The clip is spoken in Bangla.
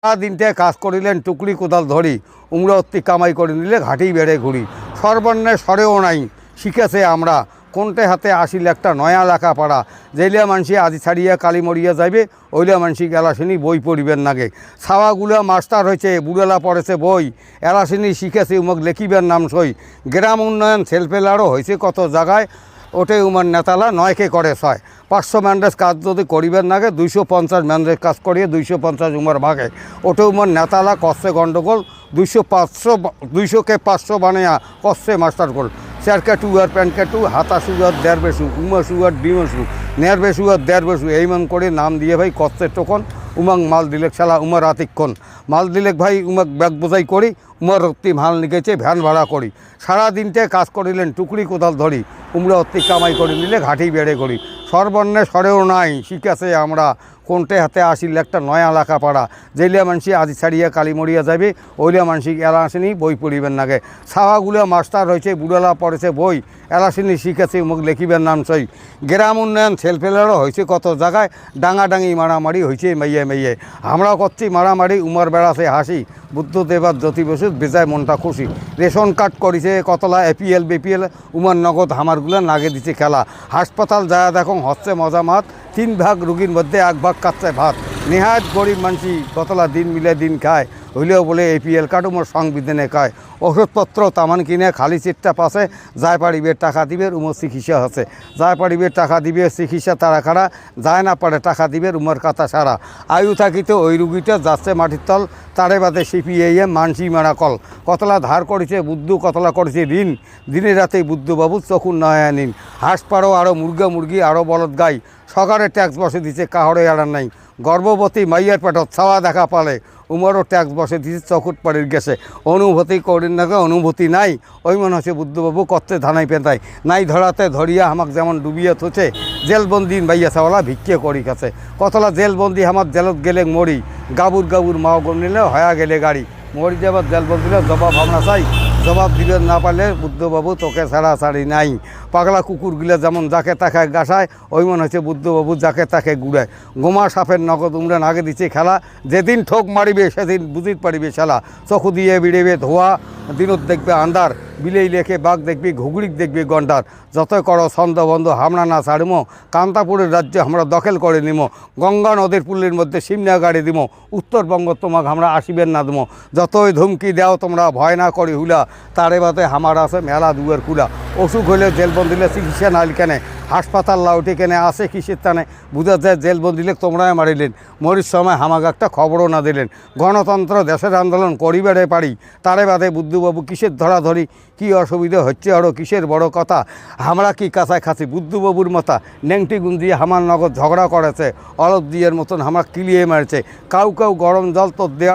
সারাদিনটা কাজ করিলেন টুকরি কোদাল ধরি, উমরা অত্তি কামাই করে নিলে ঘাটি বেড়ে ঘুরি। সর্বর্ণে সরেও নাই শিখেছে আমরা, কোনটে হাতে আসিল একটা নয়া লেখা পাড়া। যেইলা মানসি আজি ছাড়িয়া কালি মরিয়া যাইবে, ওইলা মানসি এলাসিনী বই পড়িবেন নাগে। ছাওয়াগুলা মাস্টার হয়েছে, বুড়েলা পড়েছে বই, এলাসিনী শিখেছে উমক লেখিবেন নাম সই। গ্রাম উন্নয়ন সেলফেলারও হয়েছে কত জায়গায়, ওটে উমার নেতালা নয়কে করে ছয়। 500 ম্যান্ডেজ কাজ যদি করিবেন নাগে 250 ম্যান্ডেজ কাজ করিয়ে 250 উমার ভাগে। ওটে উমার নেতালা কষে গণ্ডগোল, 200কে 500 বানিয়া কষে মাস্টার গোল। চেয়ারকে টু আর প্যান্টকে টু, হাতা সুগার দেড় বেশু, উমা সুগার ডিমসু, নেয়ার বেশু আর দেড় বেশু, এইমান করে নাম দিয়ে ভাই কষ্টের টোকন। উমাং মাল দিলেক শালা উমার আতিক্ষণ, মাল দিলেক ভাই উমাক ব্যাগ বোঝাই করি, উমার অত্তি মাল নিকেছে ভ্যান ভাড়া করি। সারাদিনটা কাজ করিলেন টুকরি কোদাল ধরি, উমরা অত্তি কামাই করে নিলে ঘাটি বেড়ে করি। সর্বর্ণে সরেও নাই শিখেছে আমরা, কোনটে হাতে আসিল একটা নয়া লেখা পাড়া। যেইলা মানসি আজি ছাড়িয়া কালি মরিয়া যাবে, ওইলা মানসি এলাসিনী বই পড়িবেন নাগে। ছাওয়াগুলা মাস্টার হয়েছে, বুড়ালা পড়েছে বই, এলাসিনী শিখেছে উমুক লেখিবেন নাম সই। গ্রাম উন্নয়ন সেলফেলারও হয়েছে কত জায়গায়, ডাঙাডাঙি মারামারি হয়েছে মেয়ে মেয়ে। আমরাও করছি মারামারি, উমর বেড়াছে হাসি, বুদ্ধদেবার জ্যোতি বসু বেজায় মনটা খুশি। রেশন কার্ড করেছে কতলা, এপিএল বিপিএল, উমার নগদ হামারগুলা নাগে দিচ্ছে খেলা। হাসপাতাল যায় দেখো হচ্ছে মজা মাত, 3 ভাগ রুগীর মধ্যে 1 ভাগ কাচ্ছে ভাত। নেহাত গরিব মানসি কতলা দিন মিলে দিন খায়, হইলেও বলে এপিএল কার্ড উমর সংবিধানে খায়। ওষুধপত্র তামান কিনে খালি চিটটা পাশে, যায় পারিবে টাকা দিবে উমর চিকিৎসা হচ্ছে। যায় পারিবে টাকা দিবে চিকিৎসা তারা খারা, যায় না পারে টাকা দিবে উমর কাতা সারা। আয়ু থাকিতে ওই রুগীটা যাচ্ছে মাটির তল, তারে বাদে সিপিআইএম মানসি মারা কল। কতলা ধার করেছে বুদ্ধু, কতলা করেছে ঋণ, দিনে রাতেই বুদ্ধবাবু চকুর নয়া নিন। হাঁস পাড়ো আরও মুরগি আরও বলদ গাই, সরকারে ট্যাক্স বসে দিচ্ছে কাহরে আড়ার নাই। গর্ভবতী মাইয়ার পেটত ছাওয়া দেখা পালে, উমরও ট্যাক্স বসে দিচ্ছে চকুট পাড়ির গেছে। অনুভূতি করিন না, অনুভূতি নাই, ওই মনে হচ্ছে বুদ্ধবাবু কত্তে ধানাই পেতাই। নাই ধরাতে ধরিয়া আমাক যেমন ডুবিয়ে থুছে, জেলবন্দি বাইয়া চাওয়ালা ভিক্ষে করি কাছে। কতলা জেলবন্দি আমার জেলত গেলে মরি, গাবুর মাও গনিলে হয়া গেলে গাড়ি। মরি যাবার জেলবন্দিলে জবাব আমরা চাই, জবাব দিলে না পারলে বুদ্ধবাবু তোকে ছাড়া ছাড়ি নাই। পাগলা কুকুরগুলো যেমন যাকে তাকে গাছায়, ওই মনে হচ্ছে বুদ্ধবাবু যাকে তাকে গুড়ায়। গোমা সাপের নগদ উমরা নাগে দিচ্ছে খেলা, যেদিন ঠোক মারিবে সেদিন বুঝিত পারিবে শালা। চকু দিয়ে বিড়েবে ধোয়া, দিনত দেখবে আন্দার, বিলেই লেখে বাঘ দেখবি, ঘুগড়িক দেখবি গন্ডার। যতই করো ছন্দ বন্ধ হামলা না ছাড়িমো, কান্তাপুরের রাজ্য আমরা দখল করে নিমো। গঙ্গা নদীর পুলের মধ্যে সিমনা গাড়ি দিমো, উত্তরবঙ্গ তোমাকে আমরা আসিবেন না দিমো। যতই ধুমকি দাও তোমরা ভয় না করি হুলা, তারে বাদে আমার আছে মেলা দুয়ার খুলা। অসুখ হলে জেলবন্দিলে চিকিৎসা নাইল কেনে, হাসপাতাল লাউটি কেনে আছে কিসের টানে। বুঝা যায় জেলবন্দিলে তোমরাই মারিলেন, মরির সময় হামাক একটা খবরও না দিলেন। গণতন্ত্র দেশের আন্দোলন করিবারে পারি, তারে বাদে বুদ্ধবাবু কিসের ধরাধরি। কি অসুবিধা হচ্ছে আরও কিসের বড় কথা, আমরা কি কাঁচায় খাচ্ছি বুদ্ধবাবুর মাথা। নেংটি গুঞ্জি হামার নগদ ঝগড়া করেছে, অলপ দিয়ের মতন হামাক কিলিয়ে মারছে। কাউ গরম জল তো দেওয়া